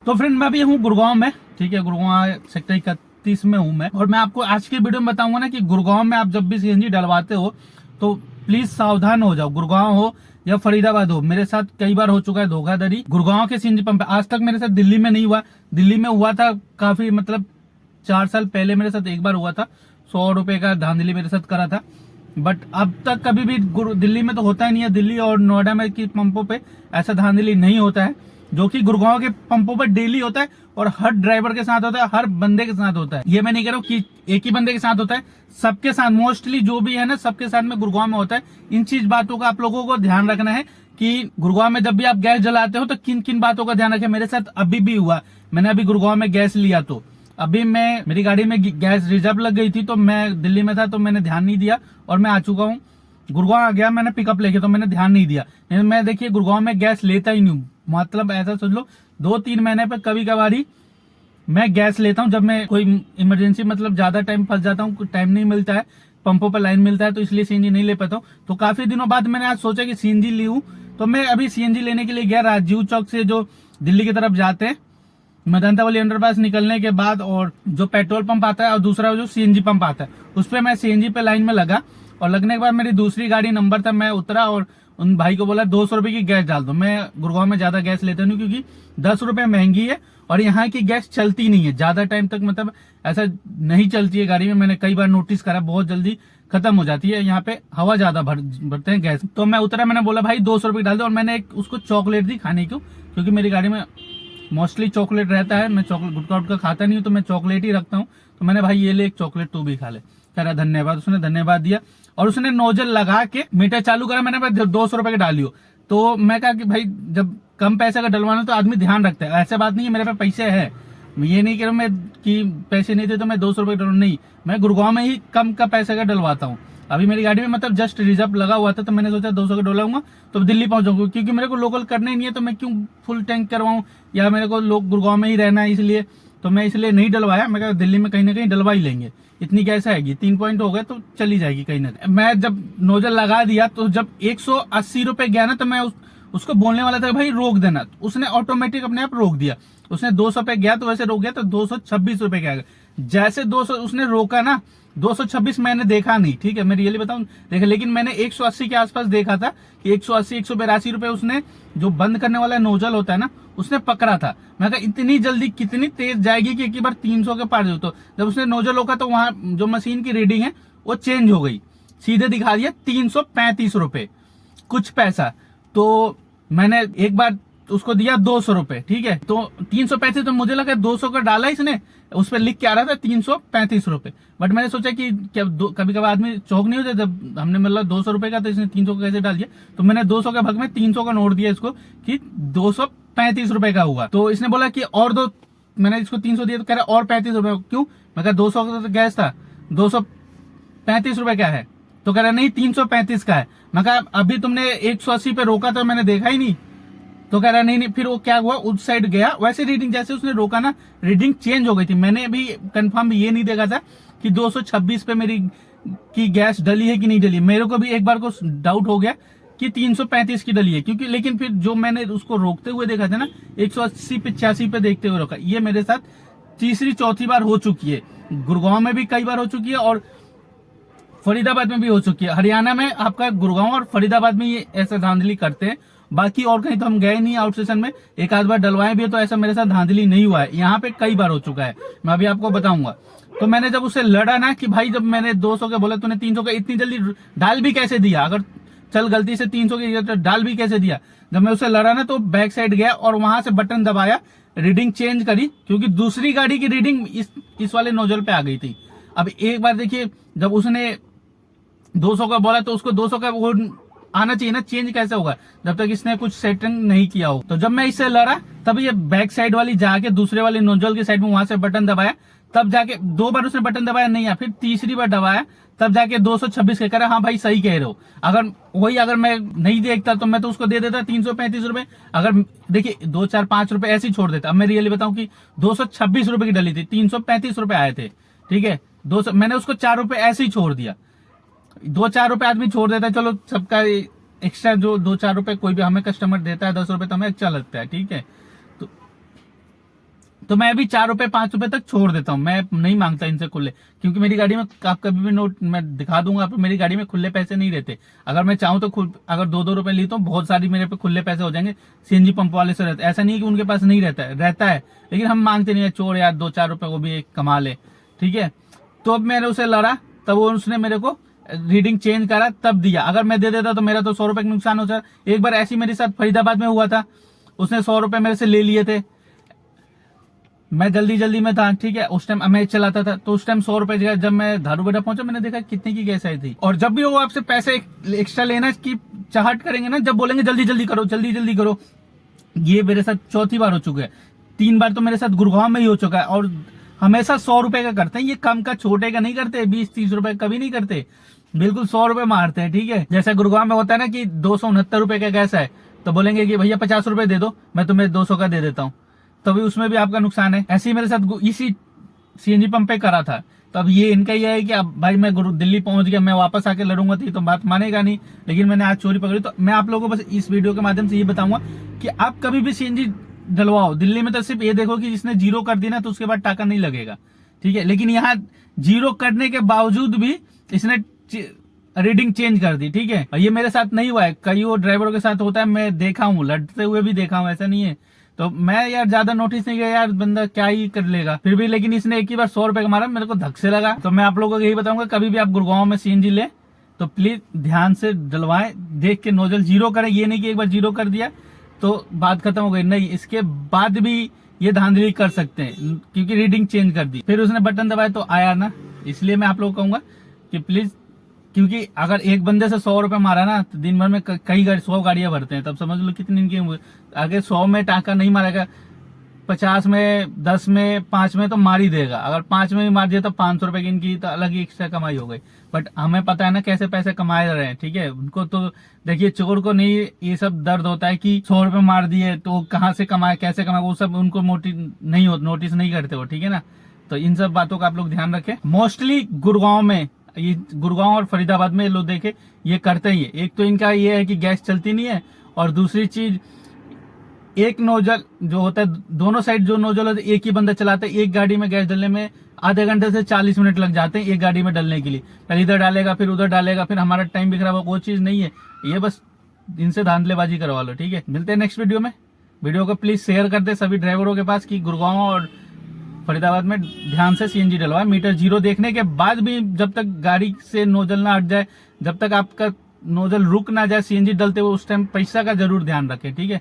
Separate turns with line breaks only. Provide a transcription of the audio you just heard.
तो फ्रेंड मैं अभी हूँ गुड़गांव में, ठीक है। गुड़गांव सेक्टर 31 में हूँ मैं, और मैं आपको आज के वीडियो में बताऊंगा ना कि गुड़गांव में आप जब भी सीएनजी डलवाते हो तो प्लीज सावधान हो जाओ। गुड़गांव हो या फरीदाबाद हो, मेरे साथ कई बार हो चुका है धोखाधड़ी गुड़गांव के सीएनजी पंप पे। आज तक मेरे साथ दिल्ली में नहीं हुआ, दिल्ली में हुआ था काफी, मतलब 4 साल पहले मेरे साथ एक बार हुआ था। 100 रुपए का धांधली मेरे साथ करा था, बट अब तक कभी भी दिल्ली में तो होता ही नहीं है। दिल्ली और नोएडा में की पंपों पे ऐसा धांधली नहीं होता है, जो कि गुड़गांव के पंपों पर डेली होता है और हर ड्राइवर के साथ होता है, हर बंदे के साथ होता है। ये मैं नहीं कह रहा हूँ कि एक ही बंदे के साथ होता है, सबके साथ मोस्टली जो भी है ना, सबके साथ में गुड़गांव में होता है। इन चीज बातों का आप लोगों को ध्यान रखना है कि गुड़गांव में जब भी आप गैस जलाते हो तो किन किन बातों का ध्यान रखें। मेरे साथ अभी भी हुआ, मैंने अभी गुड़गांव में गैस लिया तो अभी मेरी गाड़ी में गैस रिजर्व लग गई थी, तो मैं दिल्ली में था तो मैंने ध्यान नहीं दिया, और मैं आ चुका हूँ गुड़गांव आ गया मैंने पिकअप लेके, तो मैंने ध्यान नहीं दिया। मैं देखिए गुड़गांव में गैस लेता ही नहीं हूँ, मतलब ऐसा सोच लो 2-3 महीने पे कभी कभार मैं गैस लेता हूँ, जब मैं कोई इमरजेंसी, मतलब ज्यादा टाइम फंस जाता हूँ, टाइम नहीं मिलता है, पंपों पर लाइन मिलता है, तो इसलिए सीएनजी नहीं ले पाता हूँ। तो काफी दिनों बाद मैंने आज सोचा कि सीएनजी ली हूँ, तो मैं अभी सीएनजी लेने के लिए गया राजीव चौक से, जो दिल्ली की तरफ जाते हैं, मेदांता वाली अंडरपास निकलने के बाद, और जो पेट्रोल पंप आता है और दूसरा जो सीएनजी पंप आता है, उस पर मैं सीएनजी पे लाइन में लगा। और लगने के बाद मेरी दूसरी गाड़ी नंबर था, मैं उतरा और उन भाई को बोला 200 रुपए की गैस डाल दो। मैं गुड़गांव में ज्यादा गैस लेता नहीं, क्योंकि 10 रुपए महंगी है और यहाँ की गैस चलती नहीं है ज्यादा टाइम तक, मतलब ऐसा नहीं चलती है गाड़ी में। मैंने कई बार नोटिस करा, बहुत जल्दी खत्म हो जाती है, यहाँ पे हवा ज्यादा भरते हैं गैस। तो मैं उतरा, मैंने बोला भाई 200 रुपए डाल दो, और मैंने उसको चॉकलेट दी खाने को, क्योंकि मेरी गाड़ी में मोस्टली चॉकलेट रहता है। मैं चॉकलेट गुटखा उटका खाता नहीं हूँ, तो मैं चॉकलेट ही रखता हूँ। तो मैंने भाई ये ले एक चॉकलेट तू भी खा ले, कह रहा धन्यवाद। उसने धन्यवाद दिया और उसने नोजल लगा के मीटर चालू करा। मैंने भाई 200 रुपए का डालियो, तो मैं कहा कि भाई जब कम पैसे का डलवाना तो आदमी ध्यान रखता है, ऐसा बात नहीं है मेरे पास पैसे है, ये नहीं कह रहा मैं कि पैसे नहीं थे तो मैं 200 रुपए डलवा, नहीं, मैं गुड़गांव में ही कम का पैसे का डलवाता हूँ। अभी मेरी गाड़ी में मतलब जस्ट रिजर्व लगा हुआ था, तो मैंने सोचा 200 का डलवाऊंगा तो दिल्ली पहुंचाऊंगा, क्योंकि मेरे को लोकल करना ही नहीं है, तो मैं क्यों फुल टैंक करवाऊं, या मेरे को लोग गुड़गांव में ही रहना है, इसलिए तो मैं इसलिए नहीं डलवाया। मैं कहा दिल्ली में कहीं ना कहीं डलवा ही लेंगे, इतनी गैस आएगी, 3 पॉइंट हो गए तो चली जाएगी कहीं ना कहीं। मैं जब नोजल लगा दिया तो जब 180 रुपए गया ना, तो मैं उसको बोलने वाला था भाई रोक देना, तो उसने ऑटोमेटिक अपने आप रोक दिया। उसने 200 पे गया तो वैसे रोक गया, तो 226 रुपए का। जैसे 200 उसने रोका ना, 226 मैंने देखा नहीं, ठीक है, मैं रियली बताऊं देखा, लेकिन मैंने 180 के आसपास देखा था कि 180 182 रुपए उसने, जो बंद करने वाला नोजल होता है ना, उसने पकड़ा था। मैं कहा इतनी जल्दी कितनी तेज जाएगी कि एक बार 300 के पार। तो जब उसने नोजल रोका तो वहां जो मशीन की रीडिंग है वो चेंज हो गई, सीधे दिखा दिया 335 रुपए कुछ पैसा। तो मैंने एक बार उसको दिया 200 रुपए, ठीक है, तो 335, तो मुझे लगा 200 का डाला इसने, उस पर लिख के आ रहा था 335 रुपए। बट मैंने सोचा कि क्या कभी कभी आदमी चौक नहीं होता, जब हमने मतलब 200 रुपए का, तो इसने 300 का कैसे डाल दिया। तो मैंने 200 के भग में 300 का नोट दिया इसको कि 235 रुपए का हुआ। तो इसने बोला कि और दो, मैंने इसको 300 दिया, तो कह रहा और 35 रुपए क्यों। मैं कहा 200 का तो गैस था, 235 रुपए का है, तो कह रहा नहीं 335 का है। मैं कहा अभी तुमने 180 पे रोका तो मैंने देखा ही नहीं, तो कह रहा नहीं। फिर वो क्या हुआ, उस साइड गया, वैसे रीडिंग जैसे उसने रोका ना, रीडिंग चेंज हो गई थी। मैंने अभी कंफर्म ये नहीं देखा था कि 226 पे मेरी की गैस डली है कि नहीं डली। मेरे को भी एक बार को डाउट हो गया कि 335 की डली है, क्योंकि लेकिन फिर जो मैंने उसको रोकते हुए देखा था ना, 180 85 पे देखते हुए रोका। ये मेरे साथ तीसरी चौथी बार हो चुकी है, गुड़गांव में भी कई बार हो चुकी है और फरीदाबाद में भी हो चुकी है। हरियाणा में आपका गुड़गांव और फरीदाबाद में ये ऐसा धांधली करते हैं, बाकी और कहीं तो हम गए नहीं आउट स्टेशन में। एक आध बार डलवाए भी है, तो ऐसा मेरे साथ धांधली नहीं हुआ है, यहाँ पे कई बार हो चुका है, मैं अभी आपको बताऊंगा। तो मैंने जब उससे लड़ा ना कि भाई जब मैंने 200 के बोला, तूने 300 का इतनी जल्दी डाल भी कैसे दिया, अगर चल गलती से 300 की तो डाल भी कैसे दिया। जब मैं उससे लड़ा ना, तो बैक साइड गया और वहां से बटन दबाया, रीडिंग चेंज करी, क्योंकि दूसरी गाड़ी की रीडिंग इस वाले नोजल पे आ गई थी। अब एक बार देखिए, जब उसने 200 का बोला तो उसको 200 का वो आना चाहिए ना, चेंज कैसे होगा जब तक इसने कुछ सेटिंग नहीं किया हो। तो जब मैं इससे लड़ा, तब ये बैक साइड वाली जाके दूसरे वाले नोजल की साइड में वहां से बटन दबाया, तब जाके 2 बार उसने बटन दबाया नहीं आया, फिर तीसरी बार दबाया, तब जाके 226 के कह रहा हाँ भाई सही कह रहे हो। अगर मैं नहीं देखता तो मैं तो उसको दे देता 335 रुपए, अगर देखिए 2 4 5 रुपए ऐसे ही छोड़ देता। अब मैं रियली बताऊं कि 226 रुपए की डली थी, 335 रुपए आए थे, ठीक है, 200, मैंने उसको 4 रुपए ऐसे ही छोड़ दिया। 2-4 रुपए आदमी छोड़ देता है, चलो सबका एक्स्ट्रा जो 2-4 रुपए कोई भी हमें कस्टमर देता है, 10 रुपए, तो हमें अच्छा लगता है, ठीक है। तो तो मैं भी 4 रुपए 5 रुपए तक छोड़ देता हूँ, मैं नहीं मांगता इनसे खुले, क्योंकि मेरी गाड़ी में आप कभी भी नोट मैं दिखा दूंगा आपको, मेरी गाड़ी में खुले पैसे नहीं रहते। अगर मैं चाहूँ तो अगर 2-2 रुपए ली तो बहुत सारी मेरे पे खुले पैसे हो जाएंगे, सीएनजी पंप वाले से रहता है। ऐसा नहीं है कि उनके पास नहीं रहता है, लेकिन हम मांगते नहीं है, चोर यार 2-4 रुपए वो भी कमा ले, ठीक है। तो अब मैंने उसे लड़ा, तब उसने मेरे को रीडिंग चेंज करा तब दिया। अगर मैं दे देता तो मेरा तो 100 रुपए का नुकसान हो जाता। एक बार ऐसी मेरे साथ फरीदाबाद में हुआ था, उसने 100 रुपए मेरे से ले लिए थे, मैं जल्दी में था, ठीक है, उस टाइम मैं चलाता था, तो उस टाइम 100 रुपए जब मैं धारूबेड़ा पहुंचा, मैंने देखा कितने की गैस आई थी। और जब भी वो आपसे पैसे एक्स्ट्रा लेना की चाहट करेंगे ना, जब बोलेंगे जल्दी जल्दी करो, ये मेरे साथ चौथी बार हो चुका है। 3 बार तो मेरे साथ गुड़गांव में ही हो चुका है, और हमेशा 100 रुपए का करते हैं, ये कम का छोटे का नहीं करते, 20-30 रुपए कभी नहीं करते, बिल्कुल 100 रुपए मारते हैं, ठीक है। जैसे गुड़गांव में होता है ना कि 269 रुपए का गैस है, तो बोलेंगे कि भैया 50 रुपए दे दो, मैं तुम्हें 200 का दे देता हूँ, तभी उसमें भी आपका नुकसान है। ऐसे ही मेरे साथ इसी सीएनजी पंप पे करा था। तो अब ये इनका ये है कि अब भाई मैं दिल्ली पहुंच गया, मैं वापस आके लड़ूंगा तो ये तो बात मानेगा नहीं, लेकिन मैंने आज चोरी पकड़ी। तो मैं आप लोगों को बस इस वीडियो के माध्यम से ये बताऊंगा कि आप कभी भी सीएनजी डलवाओ दिल्ली में, तो सिर्फ ये देखो कि जिसने 0 कर दिया ना, तो उसके बाद टाका नहीं लगेगा, ठीक है। लेकिन यहाँ 0 करने के बावजूद भी इसने रीडिंग चेंज कर दी, ठीक है। और ये मेरे साथ नहीं हुआ है, कई वो ड्राइवरों के साथ होता है, मैं देखा हूँ, लड़ते हुए भी देखा हूँ, ऐसा नहीं है। तो मैं यार ज्यादा नोटिस नहीं किया, यार बंदा क्या ही कर लेगा, फिर भी लेकिन इसने एक ही बार 100 रुपए का मारा, मेरे को धक से लगा। तो मैं आप लोगों को यही बताऊंगा, कभी भी आप गुड़गांव में सीएनजी ले तो प्लीज ध्यान से डलवाएं, देख के नोजल 0 करें। ये नहीं कि एक बार 0 कर दिया तो बात खत्म हो गई, नहीं, इसके बाद भी ये धांधली कर सकते हैं, क्योंकि रीडिंग चेंज कर दी, फिर उसने बटन दबाया तो आया ना। इसलिए मैं आप लोग कहूंगा कि प्लीज, क्योंकि अगर एक बंदे से 100 रुपए मारा ना, तो दिन भर में कई 100 गाड़ियां भरते हैं, तब समझ लो कितनी इनकी। अगर 100 में टाका नहीं मारेगा, 50 में, 10 में, 5 में तो मार ही देगा। अगर 5 में भी मार दिया तो 500 रुपए की इनकी तो अलग ही एक्स्ट्रा कमाई हो गई। बट हमें पता है ना कैसे पैसे कमाए रहे हैं, ठीक है। उनको तो देखिए, चोर को नहीं ये सब दर्द होता है कि 100 रुपए मार दिए तो कहाँ से कमाए, कैसे कमाए, वो सब उनको नोटिस नहीं करते वो, ठीक है ना। तो इन सब बातों का आप लोग ध्यान रखें। मोस्टली गुड़गांव में, ये गुड़गांव और फरीदाबाद में लोग देखे ये करते ही है। एक तो इनका ये है कि गैस चलती नहीं है, और दूसरी चीज एक नोजल जो होता है, दोनों साइड जो नोजल होता है एक ही बंदा चलाता है। एक गाड़ी में गैस डालने में आधे घंटे से 40 मिनट लग जाते हैं, एक गाड़ी में डालने के लिए। पहले इधर डालेगा, फिर उधर डालेगा, फिर हमारा टाइम भी खराब होगा, वो चीज नहीं है। ये बस इनसे धांधलेबाजी करवा लो, ठीक है। मिलते हैं नेक्स्ट वीडियो में। वीडियो को प्लीज शेयर कर दे सभी ड्राइवरों के पास कि गुड़गांव और फरीदाबाद में ध्यान से सीएनजी डलवाए। मीटर 0 देखने के बाद भी जब तक गाड़ी से नोजल ना हट जाए, जब तक आपका नोजल रुक ना जाए सीएनजी डलते हुए, उस टाइम पैसा का जरूर ध्यान रखें, ठीक है।